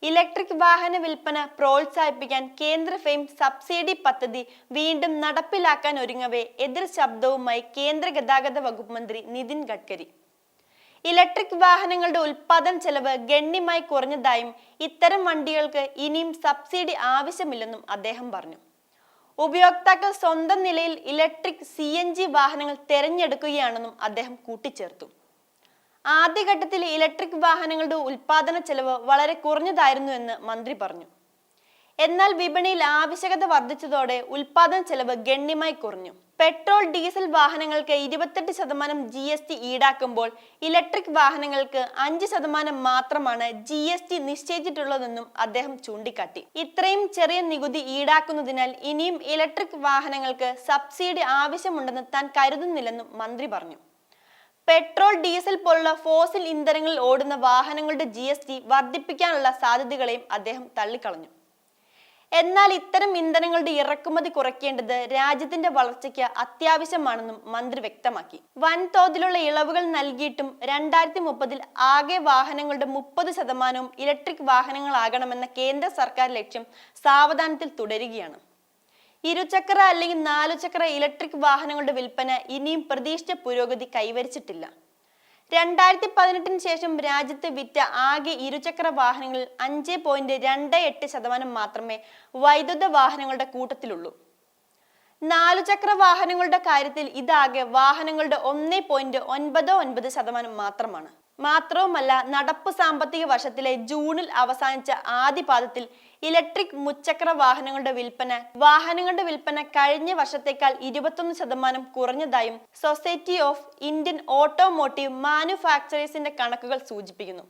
Electric വാഹന വിൽപ്പന പ്രോത്സാഹിപ്പിക്കാൻ കേന്ദ്ര ഫെയിം സബ്സിഡി പദ്ധതി വീണ്ടും നടപ്പിലാക്കാൻ ഒരുങ്ങവേ എതിർ ശബ്ദവുമായി കേന്ദ്ര ഗതാഗത വകുപ്പ് മന്ത്രി നിതിൻ ഗഡ്കരി. ഇലക്ട്രിക് വാഹനങ്ങളുടെ ഉൽപാദന ചെലവ് ഗണ്യമായി കുറഞ്ഞതായും ഇത്തരം വണ്ടികൾക്ക് ഇനിയും സബ്സിഡി ആവശ്യമില്ലെന്നും അദ്ദേഹം പറഞ്ഞു. ഉപയോക്താക്കൾ സ്വന്തം നിലയിൽ ഇലക്ട്രിക് CNG വാഹനങ്ങൾ തിരഞ്ഞെടുക്കുകയാണെന്നും അദ്ദേഹം കൂട്ടിച്ചേർത്തു. ആദ്യഘട്ടത്തിൽ ഇലക്ട്രിക് വാഹനങ്ങളുടെ ഉൽപാദന ചെലവ് വളരെ കുറഞ്ഞതായിരുന്നു എന്ന് മന്ത്രി പറഞ്ഞു. എന്നാൽ വിപണിയിൽ ആവശ്യകത വർദ്ധിച്ചതോടെ ഉൽപാദന ചെലവ് ഗണ്യമായി കുറഞ്ഞു. പെട്രോൾ ഡീസൽ വാഹനങ്ങൾക്ക് 28% GST ഈടാക്കുമ്പോൾ ഇലക്ട്രിക് വാഹനങ്ങൾക്ക് 5% മാത്രമാണ് GST നിശ്ചയിച്ചിട്ടുള്ളതെന്നും അദ്ദേഹം ചൂണ്ടിക്കാട്ടി. ഇത്രയും ചെറിയ നികുതി ഈടാക്കുന്നതിനാൽ ഇനിയും ഇലക്ട്രിക് വാഹനങ്ങൾക്ക് സബ്സിഡി ആവശ്യമുണ്ടെന്ന് താൻ കരുതുന്നില്ലെന്നും മന്ത്രി പറഞ്ഞു. പെട്രോൾ ഡീസൽ പോലുള്ള ഫോസിൽ ഇന്ധനങ്ങളിൽ ഓടുന്ന വാഹനങ്ങളുടെ GST വർദ്ധിപ്പിക്കാനുള്ള സാധ്യതകളെയും അദ്ദേഹം തള്ളിക്കളഞ്ഞു. എന്നാൽ ഇത്തരം ഇന്ധനങ്ങളുടെ ഇറക്കുമതി കുറയ്ക്കേണ്ടത് രാജ്യത്തിന്റെ വളർച്ചയ്ക്ക് അത്യാവശ്യമാണെന്നും മന്ത്രി വ്യക്തമാക്കി. വൻതോതിലുള്ള ഇളവുകൾ നൽകിയിട്ടും 2030 ആകെ വാഹനങ്ങളുടെ 30% ഇലക്ട്രിക് വാഹനങ്ങളാകണമെന്ന കേന്ദ്ര സർക്കാർ ലക്ഷ്യം സാവധാനത്തിൽ തുടരുകയാണ്. ഇരുചക്ര അല്ലെങ്കിൽ 4 ചക്ര ഇലക്ട്രിക് വാഹനങ്ങളുടെ വിൽപ്പന ഇനിയും പ്രതീക്ഷിച്ച പുരോഗതി കൈവരിച്ചിട്ടില്ല. 2018 ശേഷം രാജ്യത്ത് വിറ്റ ആകെ ഇരുചക്ര വാഹനങ്ങളിൽ 5.28% മാത്രമേ വൈദ്യുത വാഹനങ്ങളുടെ കൂട്ടത്തിലുള്ളൂ. 4 ചക്ര വാഹനങ്ങളുടെ കാര്യത്തിൽ ഇതാകെ വാഹനങ്ങളുടെ 1.99% മാത്രമാണ്. മാത്രവുമല്ല, നടപ്പ് സാമ്പത്തിക വർഷത്തിലെ ജൂണിൽ അവസാനിച്ച ആദ്യ പാദത്തിൽ ഇലക്ട്രിക് മുച്ചക്ര വാഹനങ്ങളുടെ വിൽപ്പന കഴിഞ്ഞ വർഷത്തേക്കാൾ 21% കുറഞ്ഞതായും സൊസൈറ്റി ഓഫ് ഇന്ത്യൻ ഓട്ടോമോട്ടീവ് മാനുഫാക്ചറേഴ്സിന്റെ കണക്കുകൾ സൂചിപ്പിക്കുന്നു.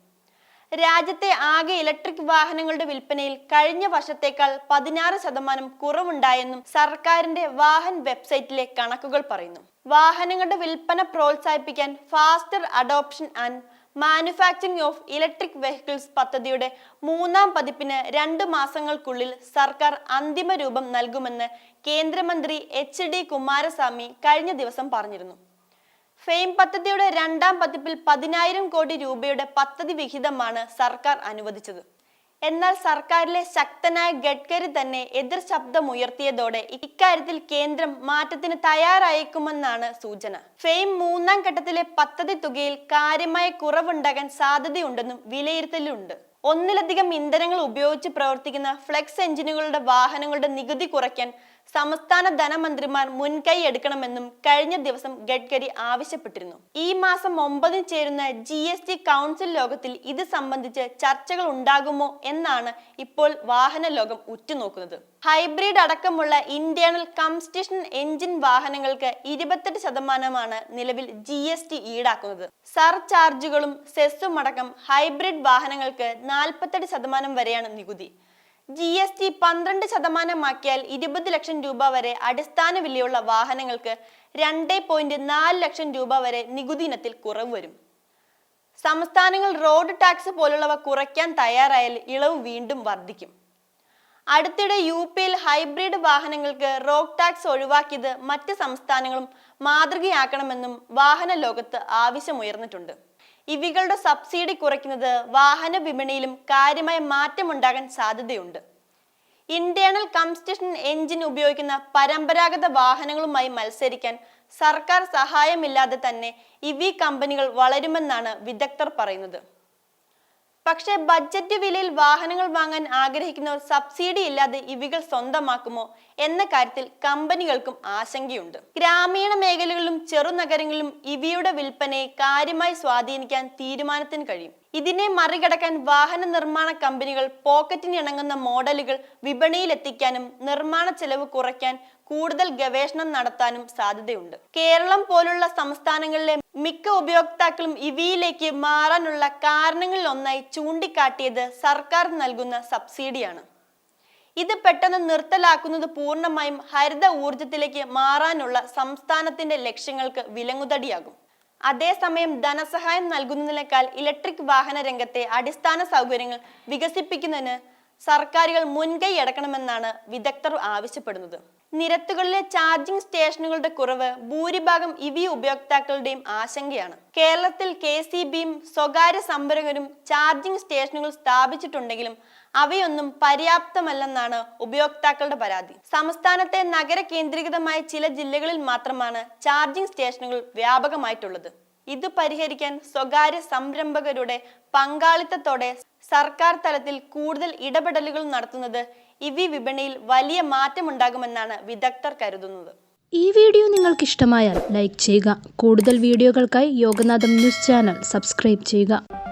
രാജ്യത്തെ ആകെ ഇലക്ട്രിക് വാഹനങ്ങളുടെ വിൽപ്പനയിൽ കഴിഞ്ഞ വർഷത്തേക്കാൾ 16% കുറവുണ്ടായെന്നും സർക്കാരിന്റെ വാഹൻ വെബ്സൈറ്റിലെ കണക്കുകൾ പറയുന്നു. വാഹനങ്ങളുടെ വിൽപ്പന പ്രോത്സാഹിപ്പിക്കാൻ faster adoption and manufacturing of electric vehicles പദ്ധതിയുടെ 3ാം പതിപ്പിന് 2 മാസങ്ങൾക്കുള്ളിൽ സർക്കാർ അന്തിമ രൂപം നൽകുമെന്ന് കേന്ദ്രമന്ത്രി HD കുമാരസ്വാമി കഴിഞ്ഞ ദിവസം പറഞ്ഞിരുന്നു. ഫെയിം പദ്ധതിയുടെ 2ാം പതിപ്പിൽ 10,000 കോടി രൂപയുടെ പദ്ധതി വിഹിതമാണ് സർക്കാർ അനുവദിച്ചത്. എന്നാൽ സർക്കാരിലെ ശക്തനായ ഗഡ്കരി തന്നെ എതിർ ശബ്ദമുയർത്തിയതോടെ ഇക്കാര്യത്തിൽ കേന്ദ്രം മാറ്റത്തിന് തയ്യാറായേക്കുമെന്നാണ് സൂചന. ഫെയിം 3ാം ഘട്ടത്തിലെ പദ്ധതി തുകയിൽ കാര്യമായ കുറവുണ്ടാകാൻ സാധ്യതയുണ്ടെന്നും വിലയിരുത്തലുണ്ട്. ഒന്നിലധികം ഇന്ധനങ്ങൾ ഉപയോഗിച്ച് പ്രവർത്തിക്കുന്ന ഫ്ലെക്സ് എഞ്ചിനുകളുടെ വാഹനങ്ങളുടെ നികുതി കുറയ്ക്കാൻ സംസ്ഥാന ധനമന്ത്രിമാർ മുൻകൈ എടുക്കണമെന്നും കഴിഞ്ഞ ദിവസം ഗഡ്കരി ആവശ്യപ്പെട്ടിരുന്നു. ഈ മാസം 9 ചേരുന്ന GST കൗൺസിൽ യോഗത്തിൽ ഇത് സംബന്ധിച്ച് ചർച്ചകൾ ഉണ്ടാകുമോ എന്നാണ് ഇപ്പോൾ വാഹന ലോകം ഉറ്റുനോക്കുന്നത്. ഹൈബ്രിഡ് അടക്കമുള്ള ഇന്റേണൽ കംബസ്റ്റൻ എഞ്ചിൻ വാഹനങ്ങൾക്ക് 28% നിലവിൽ GST ഈടാക്കുന്നത്. സർചാർജുകളും സെസ്സും അടക്കം ഹൈബ്രിഡ് വാഹനങ്ങൾക്ക് 48% വരെയാണ് നികുതി. GST 12% 20 ലക്ഷം രൂപ വരെ അടിസ്ഥാന വിലയുള്ള വാഹനങ്ങൾക്ക് 2.4 ലക്ഷം രൂപ വരെ നികുതി ഇനത്തിൽ കുറവ് വരും. സംസ്ഥാനങ്ങൾ റോഡ് ടാക്സ് പോലുള്ളവ കുറയ്ക്കാൻ തയ്യാറായാൽ ഇളവ് വീണ്ടും വർദ്ധിക്കും. അടുത്തിടെ UPയിൽ ഹൈബ്രിഡ് വാഹനങ്ങൾക്ക് റോഡ് ടാക്സ് ഒഴിവാക്കിയത് മറ്റ് സംസ്ഥാനങ്ങളും മാതൃകയാക്കണമെന്നും വാഹന ലോകത്ത് ആവശ്യമുയർന്നിട്ടുണ്ട്. ഇവകളുടെ സബ്സിഡി കുറയ്ക്കുന്നത് വാഹന വിപണിയിലും കാര്യമായ മാറ്റമുണ്ടാകാൻ സാധ്യതയുണ്ട്. ഇന്റേണൽ കംബസ്റ്റൻ എഞ്ചിൻ ഉപയോഗിക്കുന്ന പരമ്പരാഗത വാഹനങ്ങളുമായി മത്സരിക്കാൻ സർക്കാർ സഹായമില്ലാതെ തന്നെ കമ്പനികൾ വളരുമെന്നാണ് വിദഗ്ധർ പറയുന്നത്. പക്ഷേ ബഡ്ജറ്റ് വിലയിൽ വാഹനങ്ങൾ വാങ്ങാൻ ആഗ്രഹിക്കുന്നവർ സബ്സിഡി ഇല്ലാതെ ഇവകൾ സ്വന്തമാക്കുമോ എന്ന കാര്യത്തിൽ കമ്പനികൾക്കും ആശങ്കയുണ്ട്. ഗ്രാമീണ മേഖലകളിലും ചെറുനഗരങ്ങളിലും ഇവയുടെ വിൽപ്പനയെ കാര്യമായി സ്വാധീനിക്കാൻ തീരുമാനത്തിന് കഴിയും. ഇതിനെ മറികടക്കാൻ വാഹന നിർമ്മാണ കമ്പനികൾ പോക്കറ്റിന് ഇണങ്ങുന്ന മോഡലുകൾ വിപണിയിലെത്തിക്കാനും നിർമ്മാണ ചെലവ് കുറയ്ക്കാൻ കൂടുതൽ ഗവേഷണം നടത്താനും സാധ്യതയുണ്ട്. കേരളം പോലുള്ള സംസ്ഥാനങ്ങളിലെ മിക്ക ഉപയോക്താക്കളും ഇവയിലേക്ക് മാറാനുള്ള കാരണങ്ങളിൽ ഒന്നായി ചൂണ്ടിക്കാട്ടിയത് സർക്കാർ നൽകുന്ന സബ്സിഡിയാണ്. ഇത് പെട്ടെന്ന് നിർത്തലാക്കുന്നത് പൂർണ്ണമായും ഹരിത ഊർജത്തിലേക്ക് മാറാനുള്ള സംസ്ഥാനത്തിന്റെ ലക്ഷ്യങ്ങൾക്ക് വിലങ്ങുതടിയാകും. അതേസമയം ധനസഹായം നൽകുന്നതിനേക്കാൾ ഇലക്ട്രിക് വാഹന രംഗത്തെ അടിസ്ഥാന സൗകര്യങ്ങൾ വികസിപ്പിക്കുന്നതിന് സർക്കാരുകൾ മുൻകൈ എടുക്കണമെന്നാണ് വിദഗ്ധർ ആവശ്യപ്പെടുന്നത്. നിരത്തുകളിലെ ചാർജിംഗ് സ്റ്റേഷനുകളുടെ കുറവ് ഭൂരിഭാഗം ഇവി ഉപയോക്താക്കളുടെയും ആശങ്കയാണ്. കേരളത്തിൽ KCBയും സ്വകാര്യ സംരംഭകരും ചാർജിംഗ് സ്റ്റേഷനുകൾ സ്ഥാപിച്ചിട്ടുണ്ടെങ്കിലും അവയൊന്നും പര്യാപ്തമല്ലെന്നാണ് ഉപയോക്താക്കളുടെ പരാതി. സംസ്ഥാനത്തെ നഗര കേന്ദ്രീകൃതമായ ചില ജില്ലകളിൽ മാത്രമാണ് ചാർജിംഗ് സ്റ്റേഷനുകൾ വ്യാപകമായിട്ടുള്ളത്. ഇത് പരിഹരിക്കാൻ സ്വകാര്യ സംരംഭകരുടെ പങ്കാളിത്തത്തോടെ സർക്കാർ തലത്തിൽ കൂടുതൽ ഇടപെടലുകൾ നടത്തുന്നത് ഇവി വിപണിയിൽ വലിയ മാറ്റമുണ്ടാകുമെന്നാണ് വിദഗ്ധർ കരുതുന്നത്. ഈ വീഡിയോ നിങ്ങൾക്ക് ഇഷ്ടമായാൽ ലൈക്ക് ചെയ്യുക. കൂടുതൽ വീഡിയോകൾക്കായി യോഗനാഥം ന്യൂസ് ചാനൽ സബ്സ്ക്രൈബ് ചെയ്യുക.